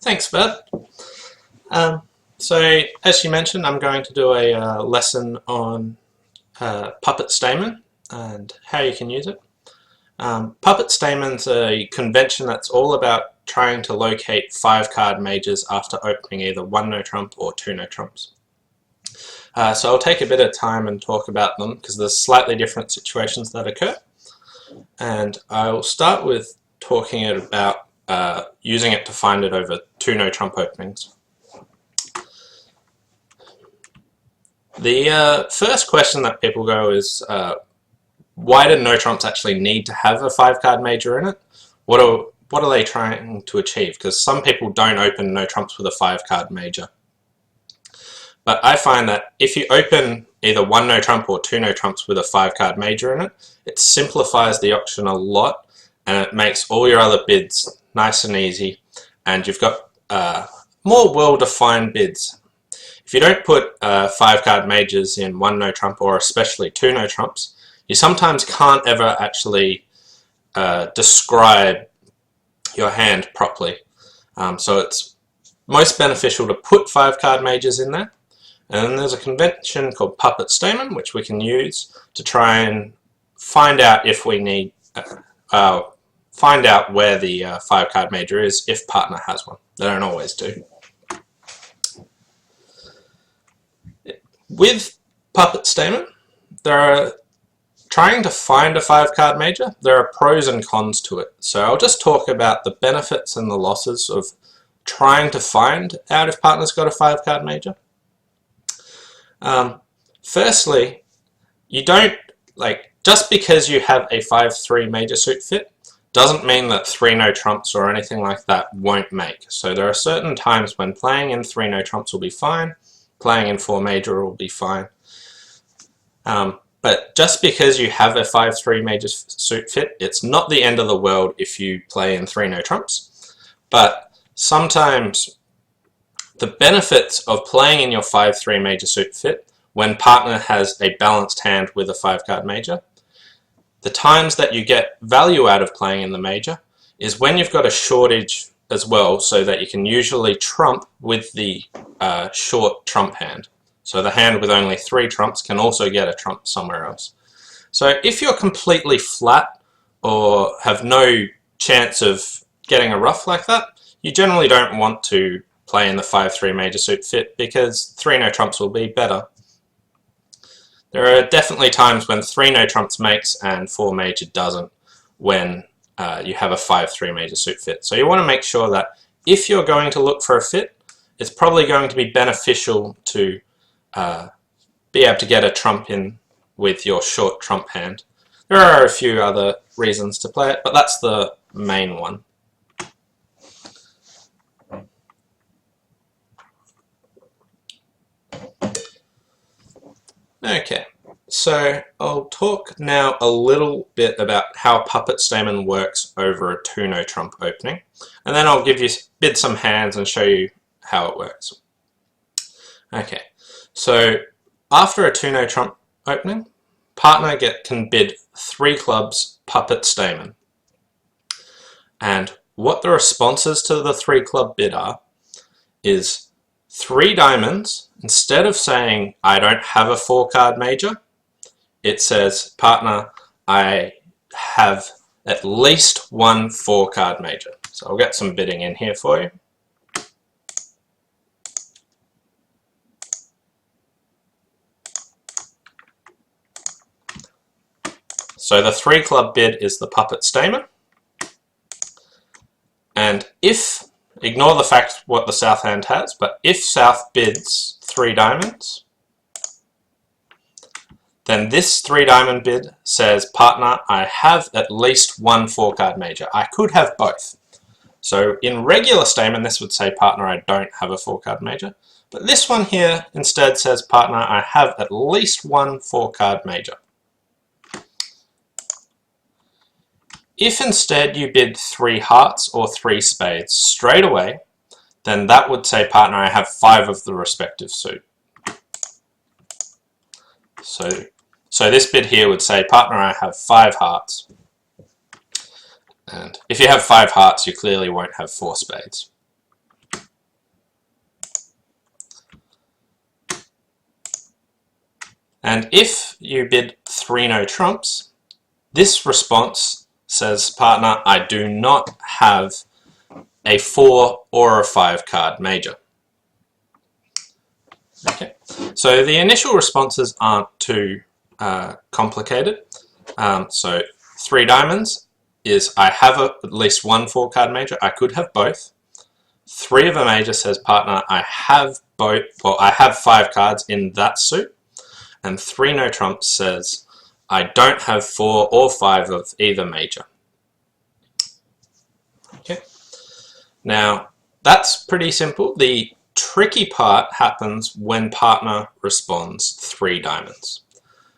Thanks, Bert. So, as you mentioned, I'm going to do a lesson on Puppet Stayman and how you can use it. Puppet Stayman's a convention that's all about trying to locate 5-card majors after opening either 1 no trump or 2 no trumps. So I'll take a bit of time and talk about them because there's slightly different situations that occur. And I'll start with talking about using it to find it over 2 no trump openings. The first question that people go is, why do no trumps actually need to have a 5-card major in it? What are they trying to achieve? Because some people don't open no trumps with a 5-card major. But I find that if you open either 1 no trump or 2 no trumps with a 5-card major in it, it simplifies the auction a lot and it makes all your other bids nice and easy, and you've got more well-defined bids. If you don't put 5-card majors in 1 no trump or especially 2 no trumps, you sometimes can't ever actually describe your hand properly. So it's most beneficial to put 5-card majors in there. And then there's a convention called Puppet Stayman, which we can use to try and find out if we need, find out where the 5-card major is if partner has one. They don't always do. With Puppet Stayman, trying to find a 5-card major, there are pros and cons to it. So I'll just talk about the benefits and the losses of trying to find out if partner's got a 5-card major. Firstly, you don't, just because you have a 5-3 major suit fit doesn't mean that 3 no trumps or anything like that won't make. So there are certain times when playing in 3 no trumps will be fine, playing in 4 major will be fine. But just because you have a 5-3 major suit fit, it's not the end of the world if you play in 3 no trumps. But sometimes the benefits of playing in your 5-3 major suit fit when partner has a balanced hand with a 5-card major, the times that you get value out of playing in the major is when you've got a shortage as well, so that you can usually trump with the short trump hand. So the hand with only 3 trumps can also get a trump somewhere else. So if you're completely flat or have no chance of getting a ruff like that, you generally don't want to play in the 5-3 major suit fit because 3 no trumps will be better. There are definitely times when 3 no trumps makes and 4 major doesn't when you have a 5-3 major suit fit. So you want to make sure that if you're going to look for a fit, it's probably going to be beneficial to be able to get a trump in with your short trump hand. There are a few other reasons to play it, but that's the main one. Okay, so I'll talk now a little bit about how Puppet Stayman works over a 2 no trump opening, and then I'll give you bid some hands and show you how it works. Okay, so after a 2 no trump opening, partner can bid 3 clubs Puppet Stayman. And what the responses to the 3 club bid are is 3 diamonds. Instead of saying, I don't have a 4-card major, it says, partner, I have at least 1 4-card major. So I'll get some bidding in here for you. So the 3 club bid is the Puppet Stayman. And if, ignore the fact what the south hand has, but if south bids 3 diamonds, then this 3 diamond bid says, partner, I have at least 1 4-card major. I could have both. So in regular Stayman, this would say, partner, I don't have a 4-card major. But this one here instead says, partner, I have at least 1 4-card major. If instead you bid 3 hearts or 3 spades straight away, then that would say, partner, I have 5 of the respective suit. So this bid here would say, partner, I have 5 hearts. And if you have 5 hearts, you clearly won't have 4 spades. And if you bid 3 no trumps, this response says, partner, I do not have a 4 or a 5 card major. Okay, so the initial responses aren't too complicated. So 3 diamonds is I have at least one 4 card major. I could have both. 3 of a major says, partner, I have both, or I have 5 cards in that suit. And 3 no trumps says, I don't have 4 or 5 of either major. Okay. Now, that's pretty simple. The tricky part happens when partner responds 3 diamonds.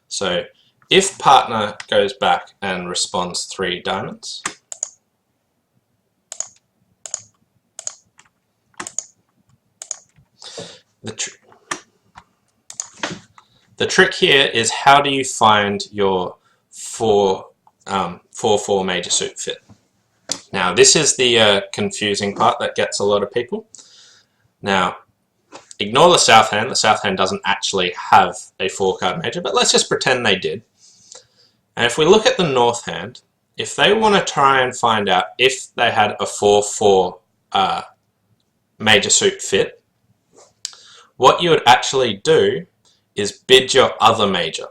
So if partner goes back and responds 3 diamonds, the trick here is, how do you find your 4-4 major suit fit? Now, this is the confusing part that gets a lot of people. Now, ignore the south hand. The south hand doesn't actually have a 4 card major, but let's just pretend they did. And if we look at the north hand, if they want to try and find out if they had a 4-4 major suit fit, what you would actually do is bid your other major.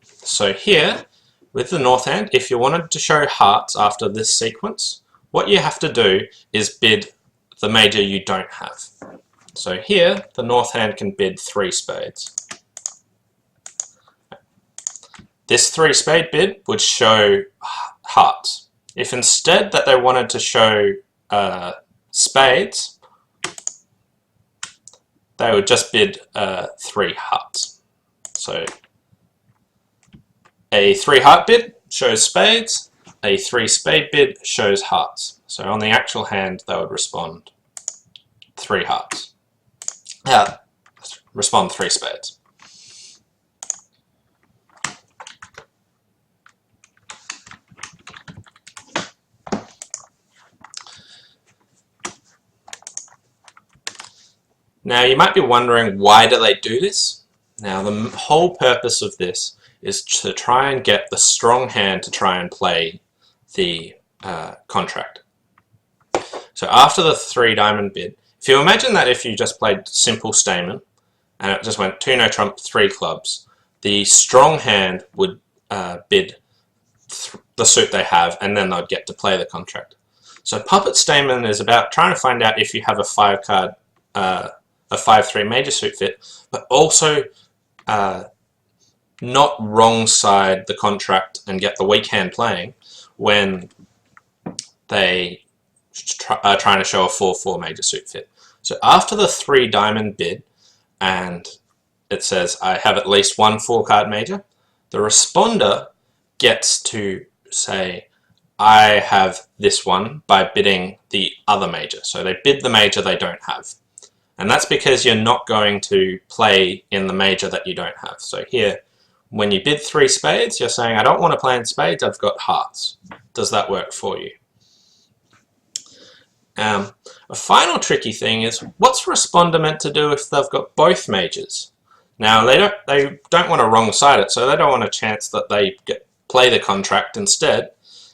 So here, with the north hand, if you wanted to show hearts after this sequence, what you have to do is bid the major you don't have. So here, the north hand can bid 3 spades. This 3 spade bid would show hearts. If instead that they wanted to show spades, they would just bid 3 hearts. So a 3 heart bid shows spades, a 3 spade bid shows hearts. So on the actual hand, they would respond 3 hearts. Respond 3 spades. Now you might be wondering, why do they do this? Now the whole purpose of this is to try and get the strong hand to try and play the contract. So after the 3 diamond bid, if you imagine that if you just played simple Stayman and it just went 2 no trump, 3 clubs, the strong hand would bid the suit they have, and then they'd get to play the contract. So Puppet Stayman is about trying to find out if you have a 5 card, a 5-3 major suit fit, but also not wrong side the contract and get the weak hand playing when they are trying to show a 4-4 major suit fit. So after the 3 diamond bid and it says I have at least one 4 card major, the responder gets to say I have this one by bidding the other major. So they bid the major they don't have. And that's because you're not going to play in the major that you don't have. So here, when you bid 3 spades, you're saying, I don't want to play in spades, I've got hearts. Does that work for you? A final tricky thing is, what's responder meant to do if they've got both majors? Now, they don't want to wrong side it, so they don't want a chance that they play the contract instead.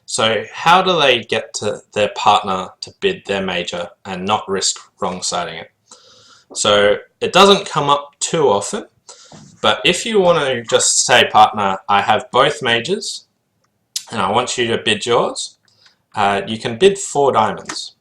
So how do they get to their partner to bid their major and not risk wrong siding it? So it doesn't come up too often, but if you want to just say, partner, I have both majors and I want you to bid yours, you can bid 4 diamonds.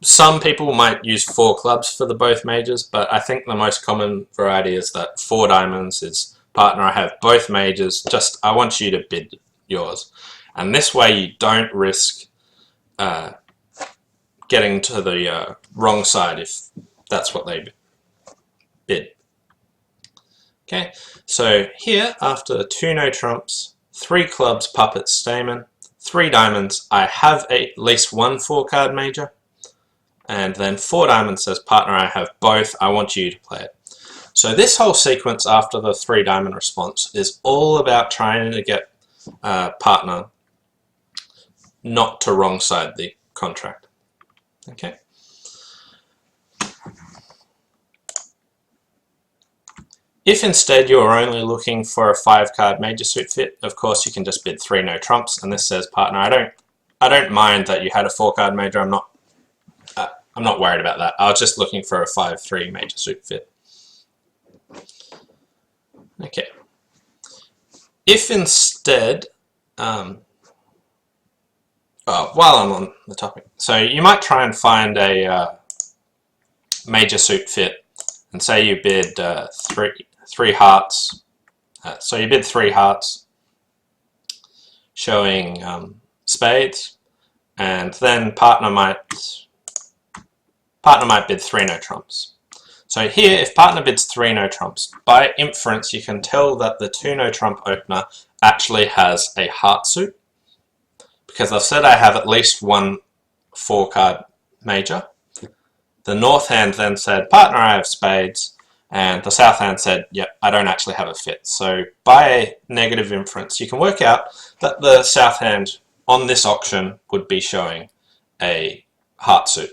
Some people might use 4 clubs for the both majors, but I think the most common variety is that 4 diamonds is, partner, I have both majors, just I want you to bid yours. And this way you don't risk getting to the wrong side if that's what they bid. Okay, so here after 2 no trumps, 3 clubs, Puppet Stayman, 3 diamonds, I have at least one 4 card major. And then 4 diamonds says, partner, I have both, I want you to play it. So this whole sequence after the 3 diamond response is all about trying to get partner not to wrong side the contract. Okay. If instead you're only looking for a 5-card major suit fit, of course you can just bid 3 no trumps, and this says, partner, I don't mind that you had a 4-card major. I'm not worried about that. I was just looking for a 5-3 major suit fit. Okay. If instead, while I'm on the topic, so you might try and find a major suit fit, and say you bid three hearts. So you bid 3 hearts, showing spades, and then partner might bid 3 no trumps. So here, if partner bids 3 no trumps, by inference you can tell that the 2 no trump opener actually has a heart suit, because I've said I have at least one 4-card major. The north hand then said, partner, I have spades, and the south hand said, yep, I don't actually have a fit. So by negative inference, you can work out that the south hand on this auction would be showing a heart suit.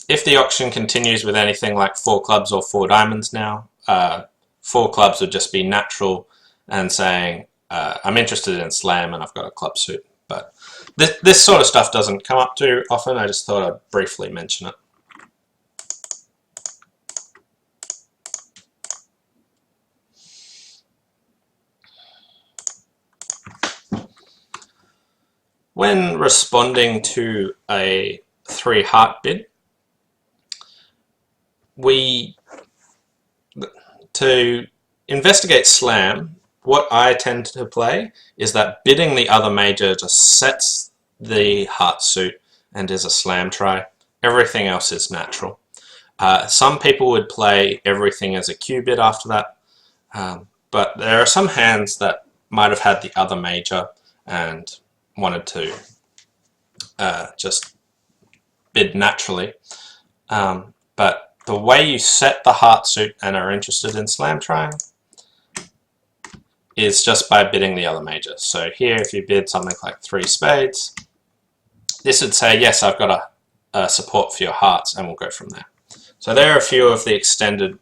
If the auction continues with anything like 4 clubs or 4 diamonds now, 4 clubs would just be natural and saying, I'm interested in slam and I've got a club suit. But this sort of stuff doesn't come up too often. I just thought I'd briefly mention it. When responding to a 3 heart bid, to investigate slam, what I tend to play is that bidding the other major just sets the heart suit and is a slam try. Everything else is natural. Some people would play everything as a Q bid after that, but there are some hands that might have had the other major and wanted to just bid naturally. But the way you set the heart suit and are interested in slam trying is just by bidding the other major. So here, if you bid something like 3 spades, this would say, yes, I've got a support for your hearts, and we'll go from there. So there are a few of the extended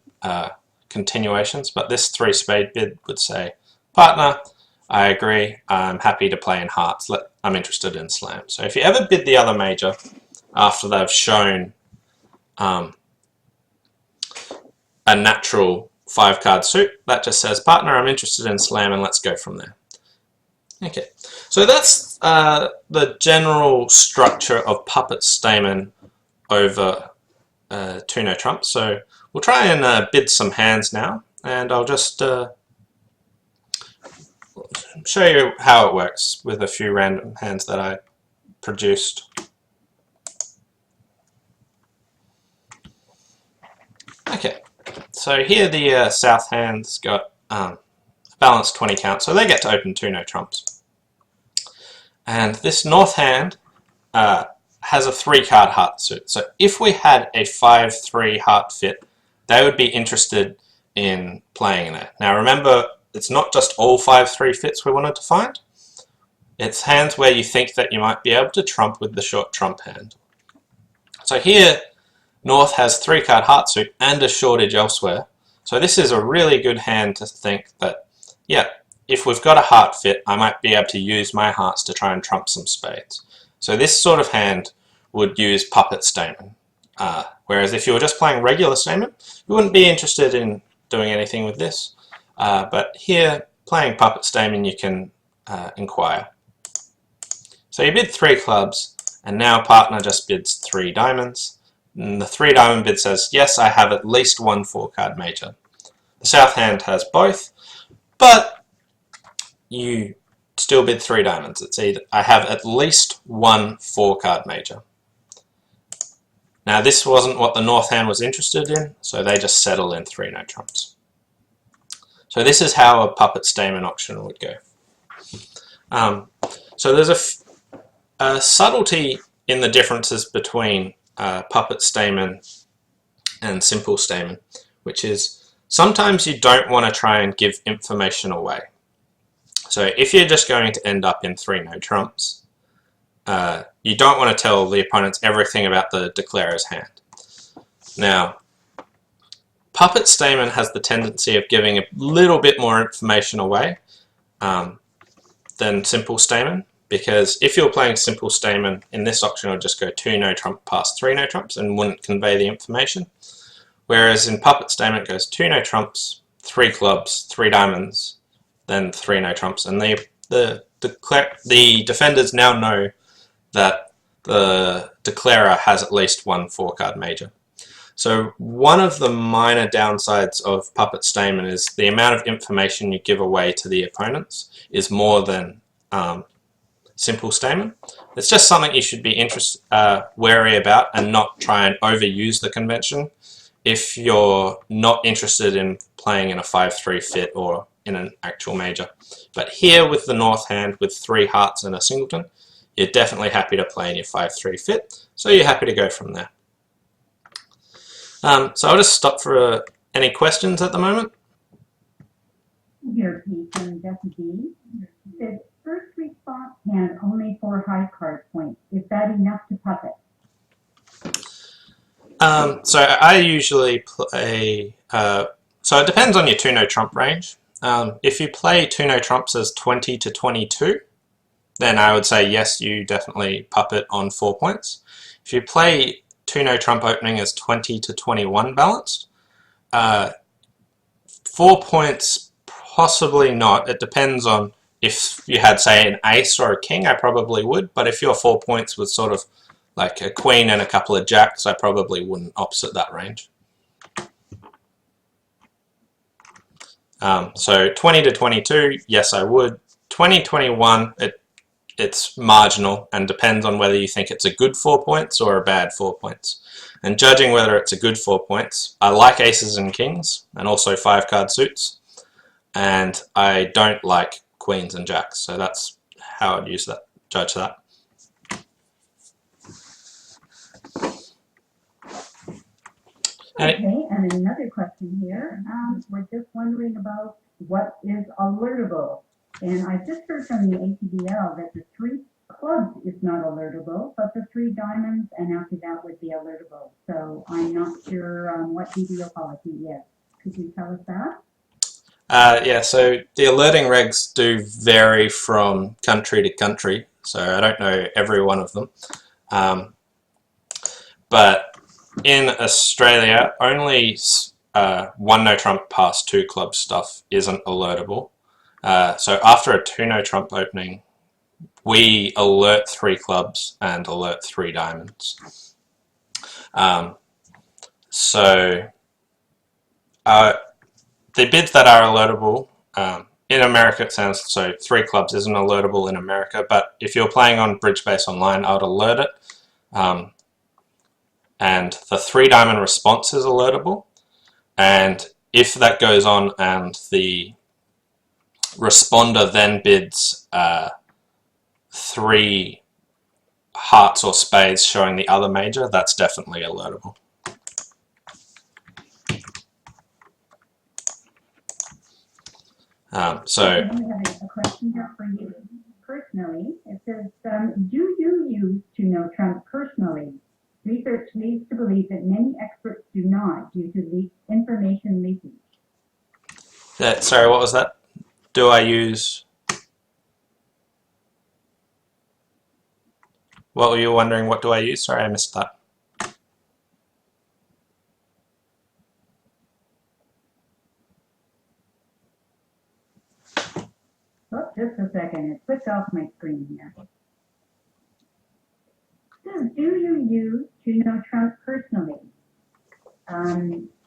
continuations, but this 3 spade bid would say, partner, I agree, I'm happy to play in hearts, I'm interested in slam. So if you ever bid the other major after they've shown a natural 5-card suit, that just says, partner, I'm interested in slam, and let's go from there. Okay, so that's the general structure of Puppet Stayman over 2 no trumps. So we'll try and bid some hands now, and I'll just show you how it works with a few random hands that I produced. Okay, so here the south hand's got a balanced 20 count, so they get to open 2 no trumps. And this north hand has a 3-card heart suit. So if we had a 5-3 heart fit, they would be interested in playing there. Now remember, it's not just all 5-3 fits we wanted to find. It's hands where you think that you might be able to trump with the short trump hand. So here, North has 3-card heart suit and a shortage elsewhere. So this is a really good hand to think that, yeah, if we've got a heart fit, I might be able to use my hearts to try and trump some spades. So this sort of hand would use Puppet Stayman. Whereas if you were just playing regular Stayman, you wouldn't be interested in doing anything with this. But here, playing Puppet Stayman, you can inquire. So you bid 3 clubs, and now partner just bids 3 diamonds. And the 3 diamond bid says, yes, I have at least one 4-card major. The south hand has both, but you still bid 3 diamonds. It's either I have at least one 4-card major. Now this wasn't what the north hand was interested in, so they just settle in 3 no trumps. So this is how a Puppet Stayman auction would go. So there's a subtlety in the differences between Puppet Stayman and simple Stayman, which is Sometimes you don't want to try and give information away. So if you're just going to end up in 3 no trumps, you don't want to tell the opponents everything about the declarer's hand. Now, Puppet Stayman has the tendency of giving a little bit more information away than Simple Stayman, because if you're playing Simple Stayman in this auction, it'll just go 2 no trump past 3 no trumps and wouldn't convey the information. Whereas in Puppet Stayman, it goes 2 no trumps, 3 clubs, 3 diamonds, then 3 no trumps, and the defenders now know that the declarer has at least 1 4-card major. So one of the minor downsides of Puppet Stayman is the amount of information you give away to the opponents is more than Simple Stayman. It's just something you should be wary about and not try and overuse the convention if you're not interested in playing in a 5-3 fit or in an actual major. But here with the North hand with 3 hearts and a singleton, you're definitely happy to play in your 5-3 fit, so you're happy to go from there. So I'll just stop for any questions at the moment. Here, Pete from Jesse B. Said first response hand only 4 high card points. Is that enough to puppet? So I usually play, so it depends on your 2 no trump range. If you play 2 no trumps as 20 to 22, then I would say yes, you definitely puppet on 4 points. If you play 2 no trump opening as 20 to 21 balanced, 4 points possibly not. It depends on if you had, say, an ace or a king, I probably would, but if your 4 points was sort of like a queen and a couple of jacks, I probably wouldn't opposite that range. So 20 to 22, yes, I would. 20, 21, it's marginal and depends on whether you think it's a good 4 points or a bad 4 points. And judging whether it's a good 4 points, I like aces and kings and also 5-card suits, and I don't like queens and jacks, so that's how I'd judge that. Okay, and another question here. We're just wondering about what is alertable. And I just heard from the ATBL that the 3 clubs is not alertable, but the 3 diamonds and after that would be alertable. So I'm not sure what BBO policy is. Could you tell us that? Yeah, so the alerting regs do vary from country to country, so I don't know every one of them. But in Australia, only 1 no trump past 2 club stuff isn't alertable. So after a 2 no trump opening, we alert 3 clubs and alert 3 diamonds. So the bids that are alertable, in America it sounds, so 3 clubs isn't alertable in America, but if you're playing on Bridge Base Online, I would alert it. And the 3 diamond response is alertable. And if that goes on and the responder then bids 3 hearts or spades showing the other major, that's definitely alertable. So I have a question here for you personally. It says, do you use 2 no trump personally? Research leads to believe that many experts do not due to information leakage. Sorry, what was that? Do I use... What were you wondering? What do I use? Sorry, I missed that. Oh, just a second. It clicked off my screen here. Do you use 2 no trump personally?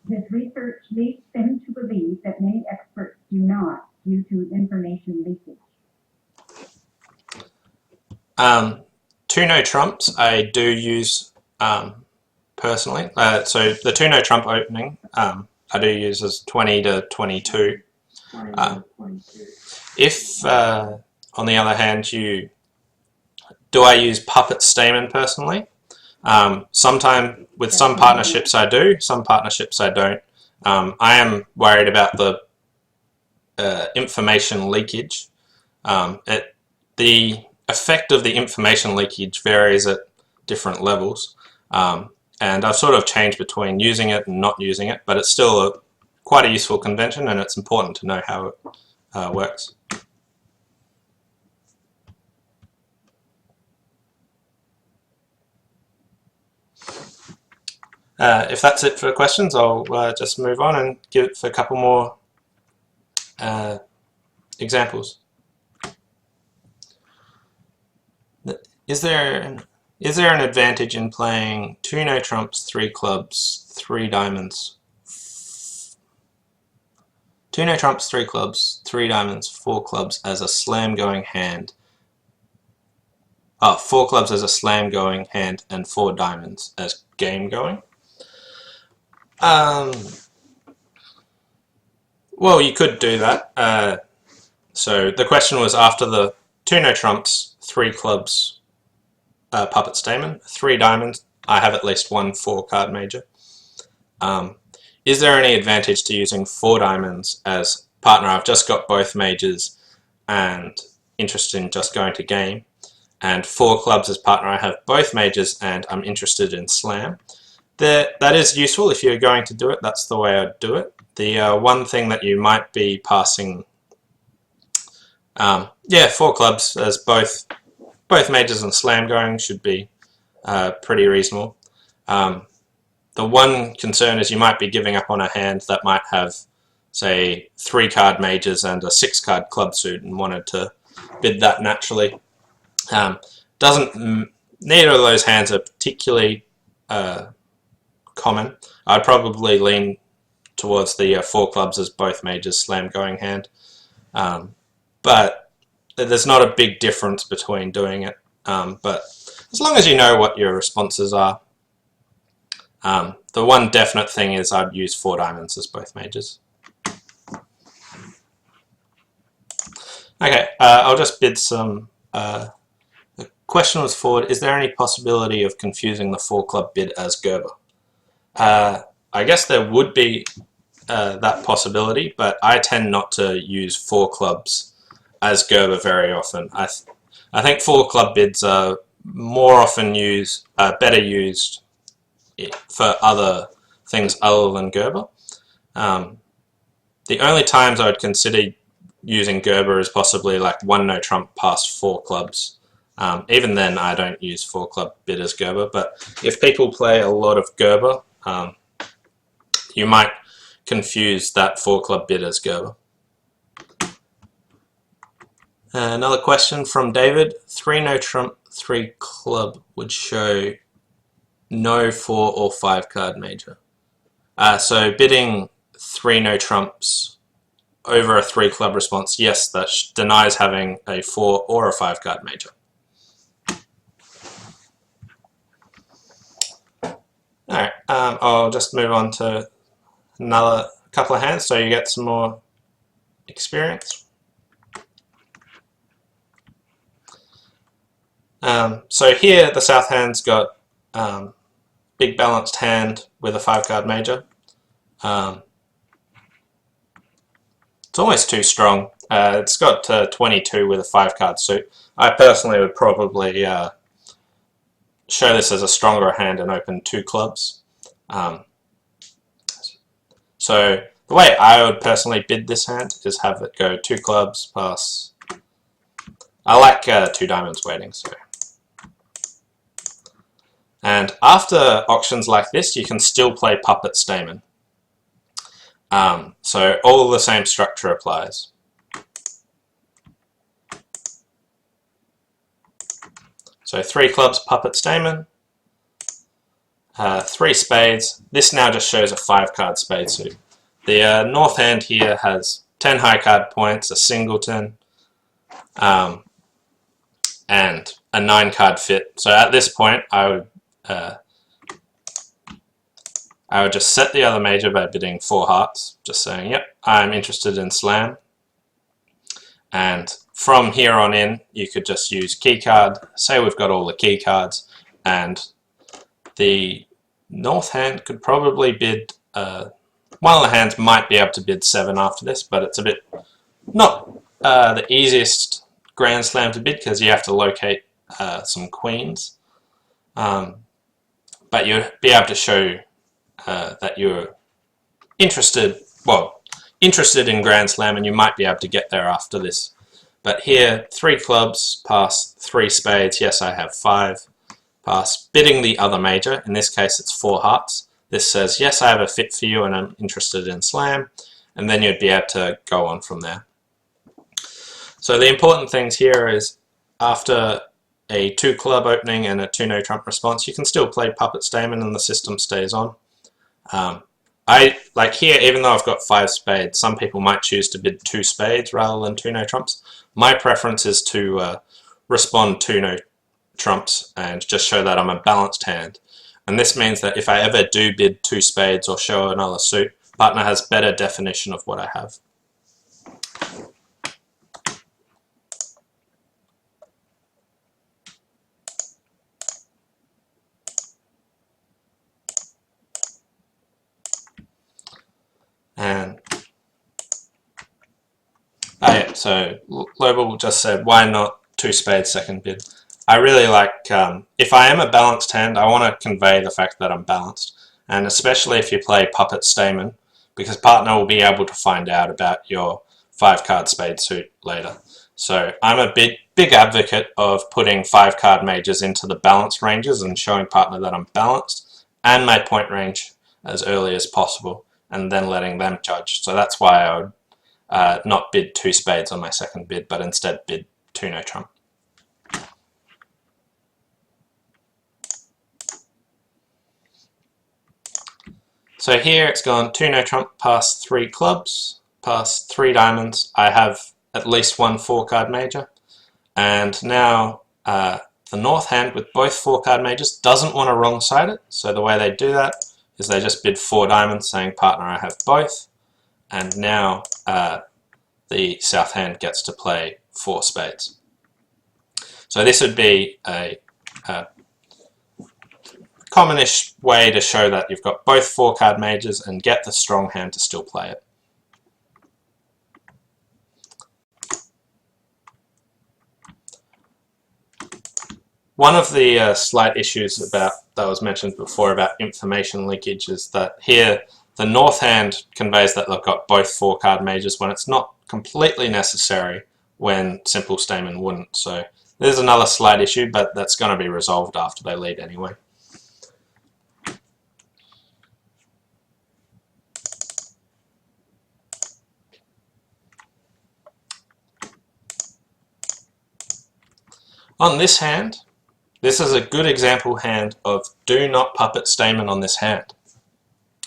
His research leads him to believe that many experts do not due to information leakage. 2 no trumps I do use personally. So the 2 no trump opening I do use as 20 to 22. If on the other hand do I use Puppet Stayman personally? Sometime with some partnerships I do, some partnerships I don't. I am worried about the information leakage. The effect of the information leakage varies at different levels, and I've sort of changed between using it and not using it, but it's still quite a useful convention, and it's important to know how it works. If that's it for questions, I'll just move on and give it for a couple more examples. Is there an advantage in playing 2 no trumps, 3 clubs, 3 diamonds? 2 no trumps, 3 clubs, 3 diamonds, 4 clubs as a slam going hand. 4 clubs as a slam going hand and 4 diamonds as game going. Well, you could do that. So the question was after the 2 no trumps, 3 clubs, Puppet Stayman, 3 diamonds, I have at least 1 4-card major. Is there any advantage to using 4 diamonds as partner? I've just got both majors and interested in just going to game, and 4 clubs as partner. I have both majors and I'm interested in slam. That is useful if you're going to do it. That's the way I'd do it. The one thing that you might be passing, 4 clubs as both majors and slam going should be pretty reasonable. The one concern is you might be giving up on a hand that might have, say, 3-card majors and a 6-card club suit and wanted to bid that naturally. Neither of those hands are particularly common. I'd probably lean towards the 4 clubs as both majors slam going hand. But there's not a big difference between doing it. But as long as you know what your responses are. The one definite thing is I'd use 4 diamonds as both majors. Okay, I'll just bid some. The question was forward, is there any possibility of confusing the 4 club bid as Gerber? I guess there would be that possibility, but I tend not to use 4 clubs as Gerber very often. I think 4 club bids are more often used, better used for other things other than Gerber. The only times I would consider using Gerber is possibly like 1 no trump past 4 clubs. Even then I don't use 4 club bid as Gerber, but if people play a lot of Gerber, you might confuse that 4 club bid as Gerber. Another question from David. 3 no trump, 3 club would show no 4 or 5 card major. So bidding 3 no trumps over a 3 club response, yes, that denies having a 4 or a 5 card major. Alright, I'll just move on to another couple of hands so you get some more experience. So here the south hand's got big balanced hand with a 5-card major. It's almost too strong. It's got 22 with a 5-card suit. I personally would probably show this as a stronger hand and open 2 clubs. So the way I would personally bid this hand is have it go 2 clubs pass. I like 2 diamonds waiting, so. And after auctions like this, you can still play Puppet Stayman. So all the same structure applies. So 3 clubs, Puppet Stayman, 3 spades. This now just shows a 5-card spade suit. The north hand here has 10 high card points, a singleton, and a 9-card fit. So at this point, I would just set the other major by bidding 4 hearts, just saying, yep, I'm interested in slam. And from here on in, you could just use key card. Say we've got all the key cards, and the north hand could probably bid One of the hands might be able to bid 7 after this, but it's a bit not the easiest Grand Slam to bid because you have to locate some queens. But you'll be able to show that you're interested in Grand Slam, and you might be able to get there after this. But here, 3 clubs, pass 3 spades, yes I have 5, pass, bidding the other major, in this case it's 4 hearts. This says, yes I have a fit for you and I'm interested in Slam, and then you'd be able to go on from there. So the important things here is, after a 2 club opening and a 2 no trump response, you can still play Puppet Stayman and the system stays on. I like here, even though I've got 5 spades, some people might choose to bid 2 spades rather than 2 no trumps. My preference is to respond 2 no trumps and just show that I'm a balanced hand. And this means that if I ever do bid 2 spades or show another suit, partner has better definition of what I have. And yeah, so Global just said, why not 2 spades second bid? I really like, if I am a balanced hand, I want to convey the fact that I'm balanced. And especially if you play Puppet Stayman, because partner will be able to find out about your 5-card spade suit later. So I'm a big advocate of putting 5-card majors into the balanced ranges and showing partner that I'm balanced and my point range as early as possible, and then letting them judge. So that's why I would not bid 2 spades on my second bid, but instead bid 2 no trump. So here it's gone 2 no trump past 3 clubs, past 3 diamonds. I have at least 1 4-card major, and now the north hand with both 4-card majors doesn't want to wrong side it. So the way they do that is they just bid 4 diamonds, saying partner I have both, and now the south hand gets to play 4 spades. So this would be a commonish way to show that you've got both 4-card majors and get the strong hand to still play it. One of the slight issues that was mentioned before about information leakage is that here the north hand conveys that they've got both 4-card majors when it's not completely necessary, when simple Stayman wouldn't. So there's another slight issue, but that's going to be resolved after they lead anyway. On this hand, this is a good example hand of do not Puppet Stayman on this hand.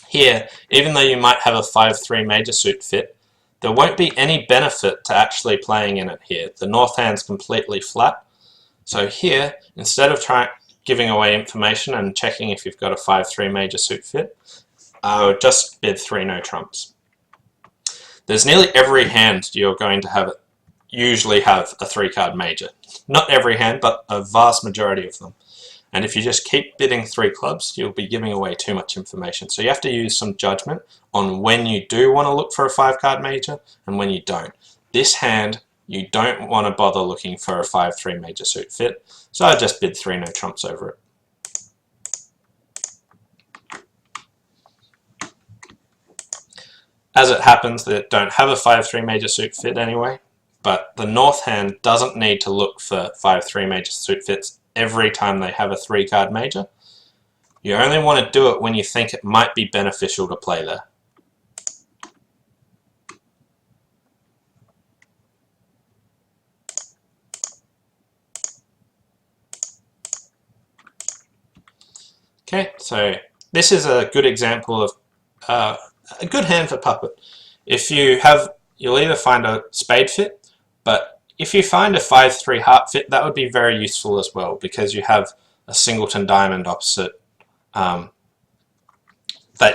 Here, even though you might have a 5-3 major suit fit, there won't be any benefit to actually playing in it here. The north hand's completely flat. So here, instead of giving away information and checking if you've got a 5-3 major suit fit, I would just bid 3 no trumps. There's nearly every hand you're going to usually have a 3-card major. Not every hand, but a vast majority of them. And if you just keep bidding 3 clubs, you'll be giving away too much information. So you have to use some judgment on when you do want to look for a 5-card major and when you don't. This hand, you don't want to bother looking for a 5-3 major suit fit, so I just bid 3 no trumps over it. As it happens, they don't have a 5-3 major suit fit anyway, but the north hand doesn't need to look for 5-3 major suit fits every time they have a 3-card major. You only want to do it when you think it might be beneficial to play there. Okay, so this is a good example of a good hand for Puppet. If you have, you'll either find a spade fit, but if you find a 5-3 heart fit, that would be very useful as well, because you have a singleton diamond opposite that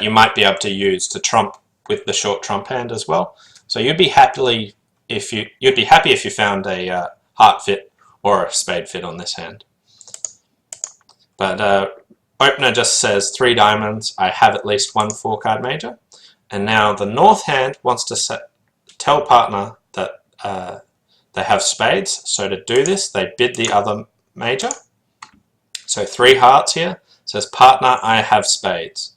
you might be able to use to trump with the short trump hand as well. So you'd be happy if you found a heart fit or a spade fit on this hand. But opener just says 3 diamonds, I have at least 1 4-card major. And now the north hand wants to tell partner that they have spades. So to do this, they bid the other major. So 3 hearts here says, partner, I have spades.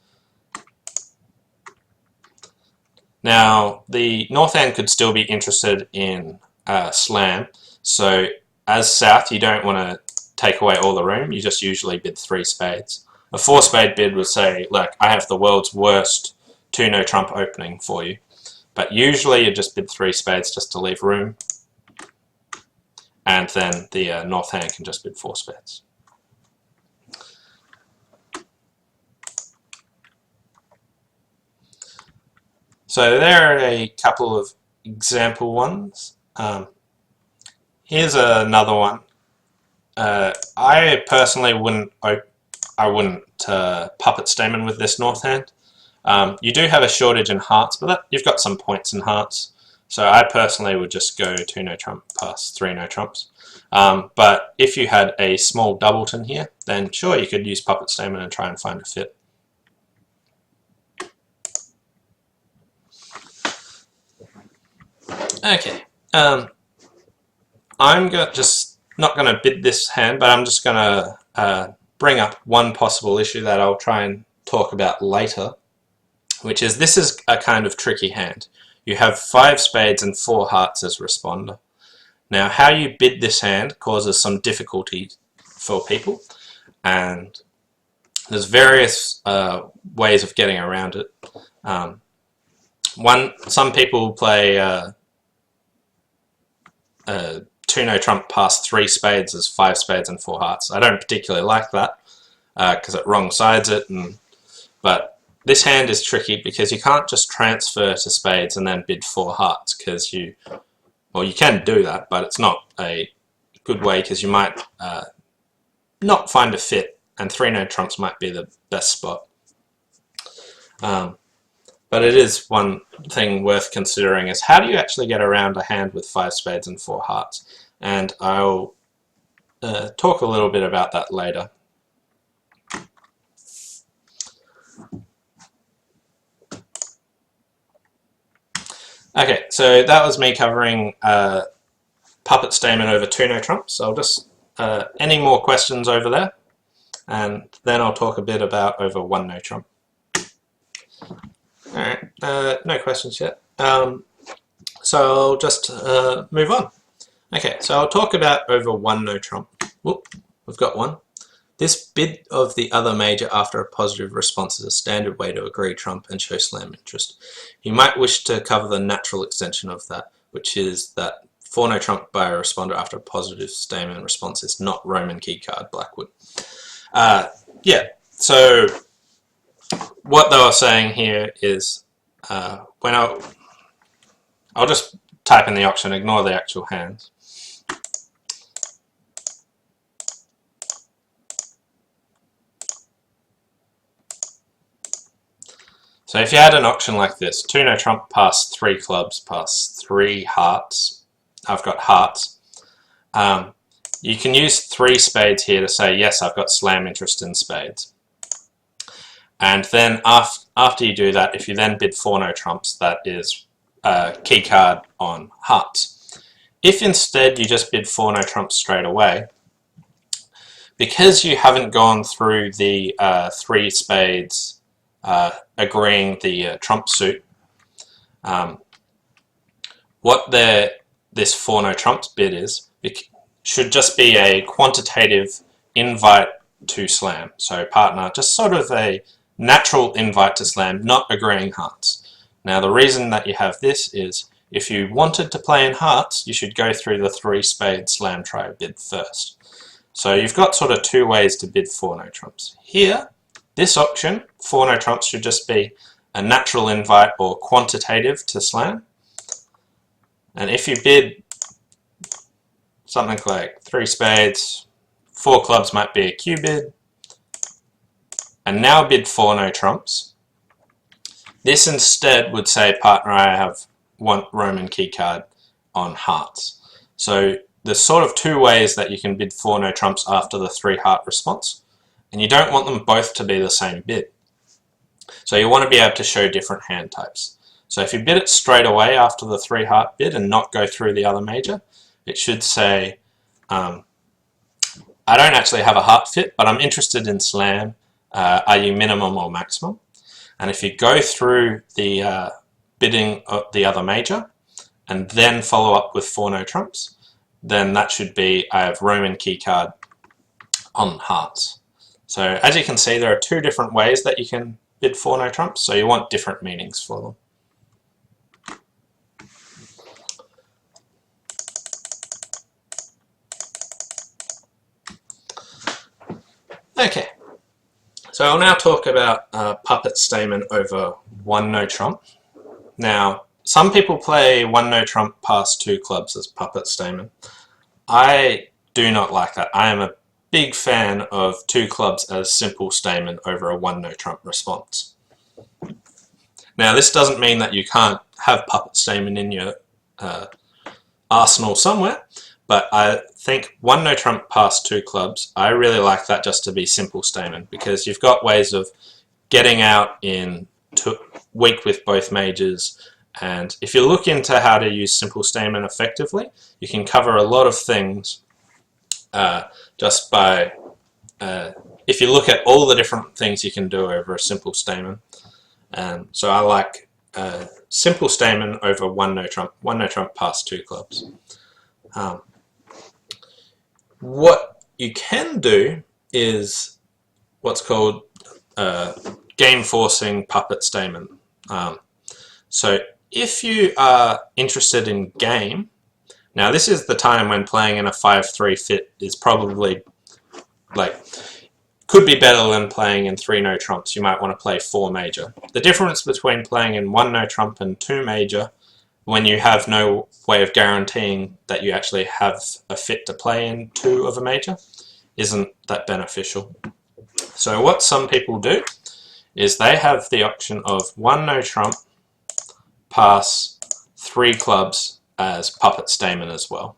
Now, the north hand could still be interested in slam. So as south, you don't want to take away all the room. You just usually bid 3 spades. A 4 spade bid would say, look, I have the world's worst 2 no trump opening for you. But usually you just bid 3 spades just to leave room. And then the north hand can just bid 4 spades. So there are a couple of example ones. Here's another one. I personally wouldn't Puppet Stayman with this north hand. You do have a shortage in hearts, but you've got some points in hearts. So I personally would just go 2 no trump past 3 no trumps. But if you had a small doubleton here, then sure, you could use Puppet Stayman and try and find a fit. Okay, I'm just not going to bid this hand, but I'm just going to bring up one possible issue that I'll try and talk about later, which is this is a kind of tricky hand. You have 5 spades and 4 hearts as responder. Now, how you bid this hand causes some difficulty for people, and there's various ways of getting around it. Some people play 2 no trump past 3 spades as 5 spades and 4 hearts. I don't particularly like that because it wrong sides it, but this hand is tricky because you can't just transfer to spades and then bid 4 hearts, because you can do that, but it's not a good way because you might not find a fit, and 3 no trumps might be the best spot. But it is one thing worth considering is how do you actually get around a hand with 5 spades and 4 hearts? And I'll talk a little bit about that later. Okay, so that was me covering Puppet Stayman over 2 no trumps. I'll just any more questions over there, and then I'll talk a bit about over 1 no trump. Alright, no questions yet. So I'll just move on. Okay, so I'll talk about over 1 no trump. Whoop, we've got one. This bid of the other major after a positive response is a standard way to agree trump and show slam interest. You might wish to cover the natural extension of that, which is that 4 no trump by a responder after a positive Stayman response is not Roman keycard Blackwood. Yeah, so what they were saying here is when I'll just type in the option, ignore the actual hands. So if you had an auction like this, 2 no trump past 3 clubs, past 3 hearts, I've got hearts, you can use 3 spades here to say, yes, I've got slam interest in spades. And then after you do that, if you then bid 4 no trumps, that is key card on hearts. If instead you just bid 4 no trumps straight away, because you haven't gone through the 3 spades agreeing the trump suit, what this 4 no trumps bid is, should just be a quantitative invite to slam. So partner, just sort of a natural invite to slam, not agreeing hearts. Now the reason that you have this is if you wanted to play in hearts, you should go through the 3 spade slam try bid first. So you've got sort of 2 ways to bid 4 no trumps. Here, this option, 4 no trumps, should just be a natural invite or quantitative to slam. And if you bid something like 3 spades, 4 clubs might be a Q bid, and now bid 4 no trumps, this instead would say, partner, I have 1 Roman key card on hearts. So there's sort of 2 ways that you can bid 4 no trumps after the 3 heart response, and you don't want them both to be the same bid. So you want to be able to show different hand types. So if you bid it straight away after the 3 heart bid and not go through the other major, it should say, I don't actually have a heart fit, but I'm interested in slam. Are you minimum or maximum? And if you go through the bidding of the other major and then follow up with 4 no trumps, then that should be, I have Roman key card on hearts. So as you can see, there are 2 different ways that you can bid 4 no trumps, so you want different meanings for them. Okay, so I'll now talk about Puppet Stayman over 1 no trump. Now, some people play 1 no trump past 2 clubs as Puppet Stayman. I do not like that. I am a big fan of 2 clubs as simple Stayman over a 1 no trump response. Now, this doesn't mean that you can't have Puppet Stayman in your arsenal somewhere, but I think 1 no trump past 2 clubs, I really like that just to be simple Stayman, because you've got ways of getting out in weak with both majors, and if you look into how to use simple Stayman effectively, you can cover a lot of things just by, if you look at all the different things you can do over a simple Stayman. So I like simple Stayman over 1 no trump past 2 clubs. What you can do is what's called game forcing Puppet Stayman. So if you are interested in game, now this is the time when playing in a 5-3 fit is probably could be better than playing in 3 no trumps. You might want to play 4 major. The difference between playing in 1 no trump and 2 major, when you have no way of guaranteeing that you actually have a fit to play in 2 of a major, isn't that beneficial. So what some people do is they have the option of 1 no trump pass 3 clubs as Puppet Stayman as well.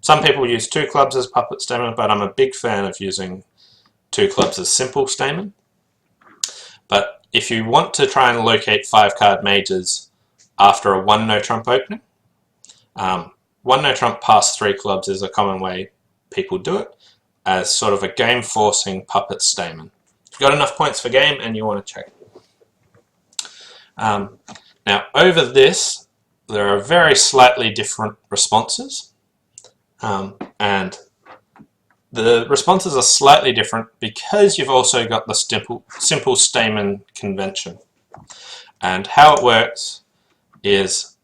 Some people use 2 clubs as Puppet Stayman, but I'm a big fan of using 2 clubs as simple Stayman. But if you want to try and locate 5-card majors after a 1 no trump opening, 1 no trump past 3 clubs is a common way people do it, as sort of a game forcing Puppet Stayman. If you've got enough points for game and you want to check. Now over this, there are very slightly different responses, and the responses are slightly different because you've also got the simple Stayman convention. And how it works is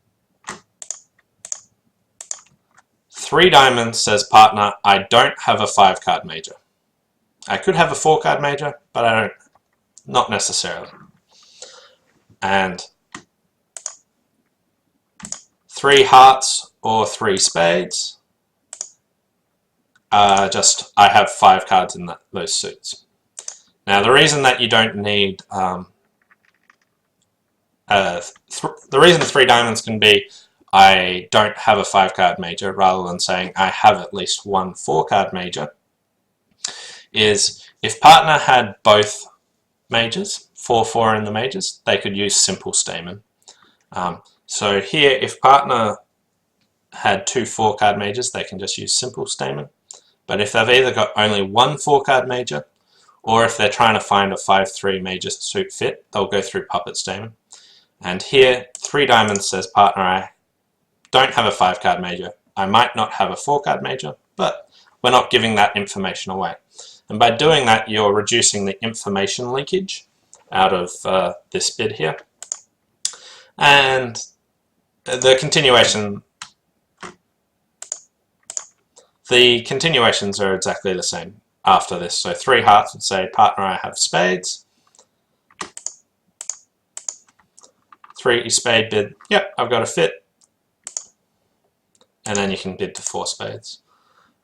3 diamonds says partner, I don't have a 5-card major. I could have a 4-card major, but I don't, not necessarily. And 3 hearts or 3 spades, just I have 5 cards in those suits. Now the reason that you don't need the reason 3 diamonds can be I don't have a 5-card major rather than saying I have at least 1 4-card major is if partner had both majors, 4-4 in the majors, they could use simple Stayman. So here, if partner had 2 4-card majors, they can just use simple Stayman. But if they've either got only 1 4-card major, or if they're trying to find a 5-3 major suit fit, they'll go through Puppet Stayman. And here, 3 diamonds says partner, I don't have a 5-card major. I might not have a 4-card major, but we're not giving that information away. And by doing that, you're reducing the information leakage out of this bid here. And the continuations are exactly the same after this. So 3 hearts would say, partner, I have spades. 3 spade bid, yep, I've got a fit. And then you can bid to 4 spades.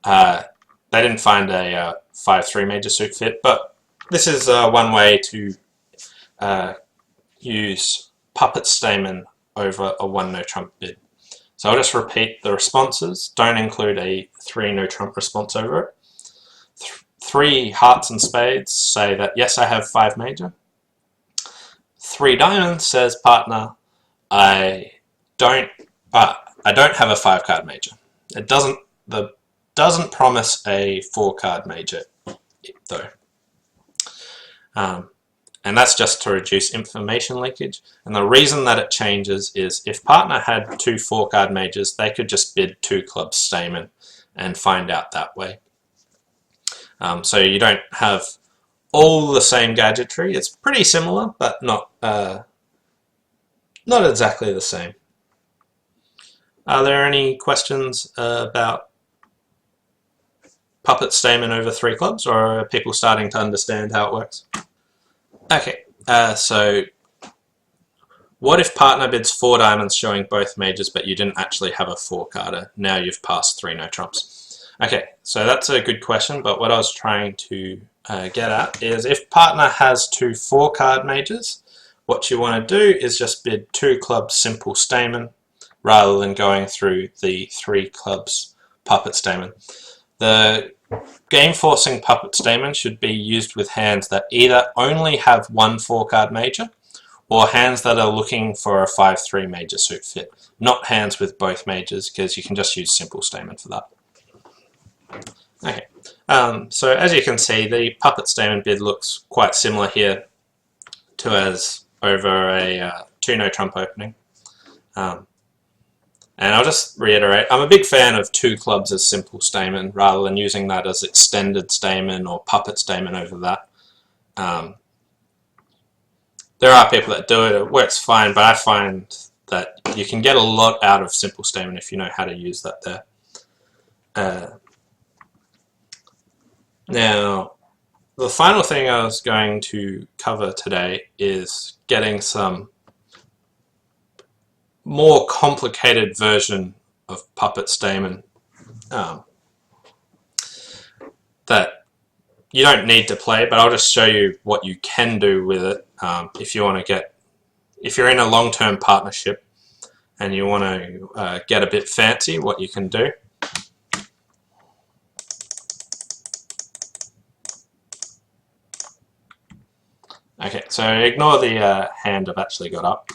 They didn't find a 5-3 major suit fit, but this is one way to use Puppet Stayman over a 1 no trump bid. So I'll just repeat the responses. Don't include a 3 no trump response over it. 3 hearts and spades say that yes, I have 5 major. 3 diamonds says partner, I don't have a 5-card major. It doesn't promise a 4-card major though. And that's just to reduce information leakage. And the reason that it changes is if partner had 2 4-card majors, they could just bid 2 clubs Stayman and find out that way. So you don't have all the same gadgetry. It's pretty similar, but not exactly the same. Are there any questions about Puppet Stayman over 3 clubs, or are people starting to understand how it works? Okay, so what if partner bids 4 diamonds showing both majors, but you didn't actually have a 4-carder? Now you've passed 3 no trumps. Okay, so that's a good question, but what I was trying to get at is if partner has 2 4-card majors, what you want to do is just bid 2 clubs simple Stayman rather than going through the 3 clubs Puppet Stayman. The game forcing Puppet Stayman should be used with hands that either only have 1 4-card major or hands that are looking for a 5-3 major suit fit, not hands with both majors, because you can just use simple Stayman for that. Okay, so as you can see, the Puppet Stayman bid looks quite similar here to as over a 2 no trump opening. And I'll just reiterate, I'm a big fan of 2 clubs as simple Stayman rather than using that as extended Stayman or Puppet Stayman over that. There are people that do it, it works fine, but I find that you can get a lot out of simple Stayman if you know how to use that there. Now, the final thing I was going to cover today is getting some more complicated version of Puppet Stayman that you don't need to play, but I'll just show you what you can do with it if you want to if you're in a long-term partnership and you want to get a bit fancy, what you can do. Okay, so ignore the hand I've actually got up.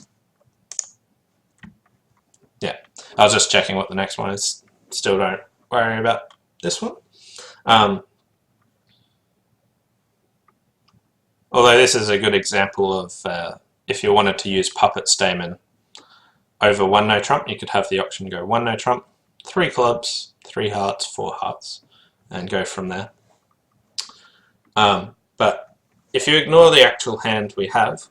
Yeah, I was just checking what the next one is. Still don't worry about this one. Although this is a good example of if you wanted to use Puppet Stayman over 1 no trump, you could have the option go 1 no trump, 3 clubs, 3 hearts, 4 hearts, and go from there. But if you ignore the actual hand we have,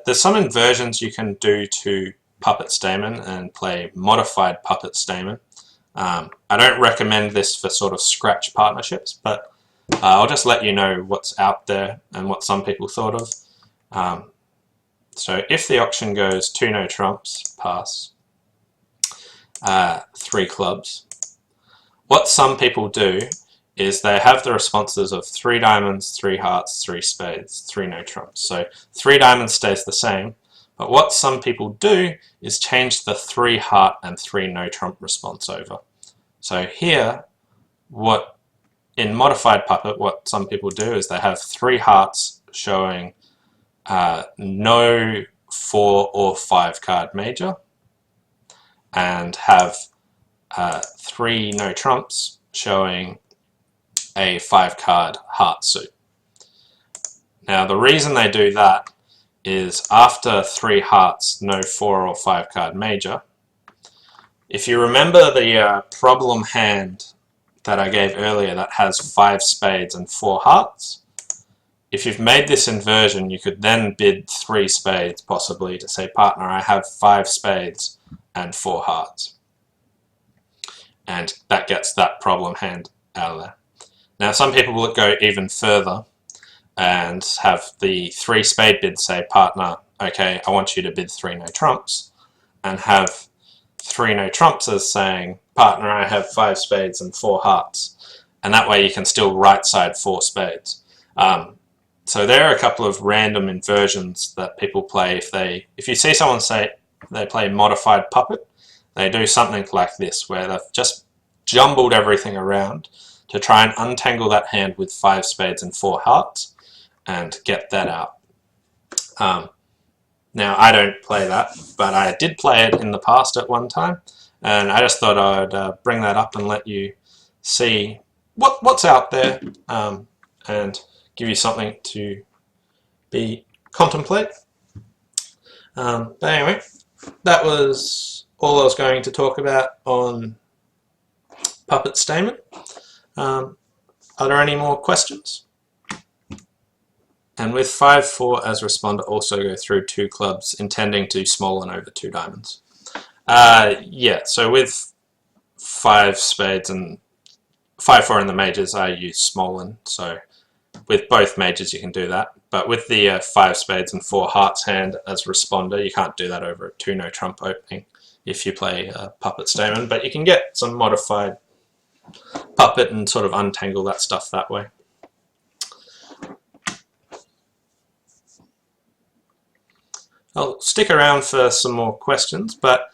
there's some inversions you can do to Puppet Stayman and play modified Puppet Stayman. I don't recommend this for sort of scratch partnerships, but I'll just let you know what's out there and what some people thought of. So if the auction goes 2 no trumps, pass, 3 clubs, what some people do is they have the responses of 3 diamonds, 3 hearts, 3 spades, 3 no trumps. So 3 diamonds stays the same, but what some people do is change the 3 heart and 3 no trump response over. So here, in modified Puppet, what some people do is they have 3 hearts showing no 4 or 5 card major, and have 3 no trumps showing a 5-card heart suit. Now the reason they do that is after 3 hearts, no 4 or 5-card major, if you remember the problem hand that I gave earlier that has 5 spades and 4 hearts, if you've made this inversion, you could then bid 3 spades possibly to say, partner, I have 5 spades and 4 hearts. And that gets that problem hand out of there. Now some people will go even further and have the 3 spade bid say, partner, okay, I want you to bid 3 no trumps, and have 3 no trumps as saying, partner, I have 5 spades and 4 hearts, and that way you can still right side 4 spades. So there are a couple of random inversions that people play. If you see someone say they play modified Puppet, they do something like this, where they've just jumbled everything around to try and untangle that hand with 5 spades and 4 hearts and get that out. Now, I don't play that, but I did play it in the past at one time, and I just thought I'd bring that up and let you see what's out there, and give you something to contemplate. But anyway, that was all I was going to talk about on Puppet Stayman. Are there any more questions? And with 5-4 as responder, also go through 2 clubs, intending to small and over 2 diamonds. Yeah, so with 5 spades and 5-4 in the majors, I use small and, so with both majors you can do that. But with the 5 spades and 4 hearts hand as responder, you can't do that over a 2 no trump opening if you play Puppet Stayman. But you can get some modified puppet and sort of untangle that stuff that way. I'll stick around for some more questions, but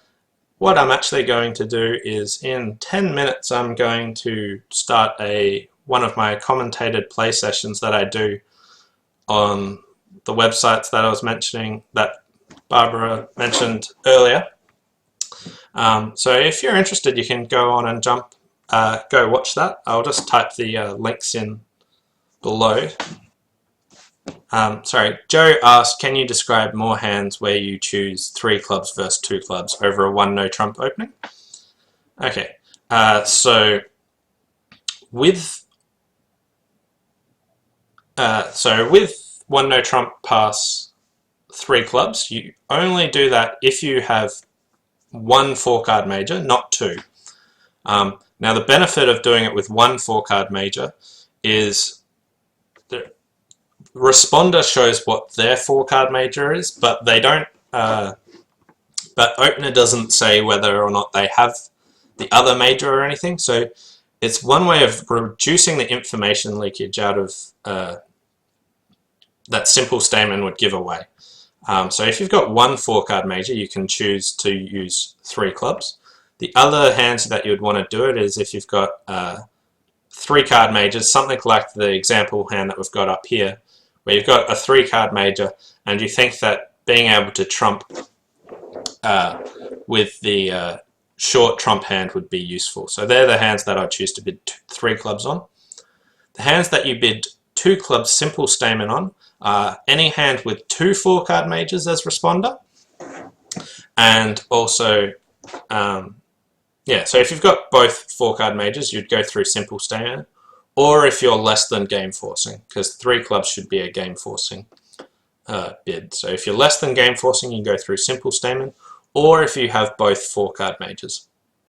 what I'm actually going to do is in 10 minutes I'm going to start one of my commentated play sessions that I do on the websites that I was mentioning, that Barbara mentioned earlier. So if you're interested, you can go on and go watch that. I'll just type the links in below. Sorry, Joe asked, can you describe more hands where you choose 3 clubs versus 2 clubs over a 1 no trump opening? Okay, so with 1 no trump pass 3 clubs, you only do that if you have 1 4-card major, not 2. Now the benefit of doing it with 1 4-card major is the responder shows what their 4-card major is, but they don't. But opener doesn't say whether or not they have the other major or anything. So it's one way of reducing the information leakage out of that simple Stayman would give away. So if you've got 1 4-card major, you can choose to use 3 clubs. The other hands that you would want to do it is if you've got 3-card majors, something like the example hand that we've got up here, where you've got a 3-card major and you think that being able to trump with the short trump hand would be useful. So they're the hands that I choose to bid 3 clubs on. The hands that you bid 2 clubs simple Stayman on are any hand with 2 4-card majors as responder, and also yeah, so if you've got both 4-card majors, you'd go through simple Stayman, or if you're less than game forcing, because 3 clubs should be a game forcing bid. So if you're less than game forcing, you go through simple Stayman, or if you have both 4-card majors.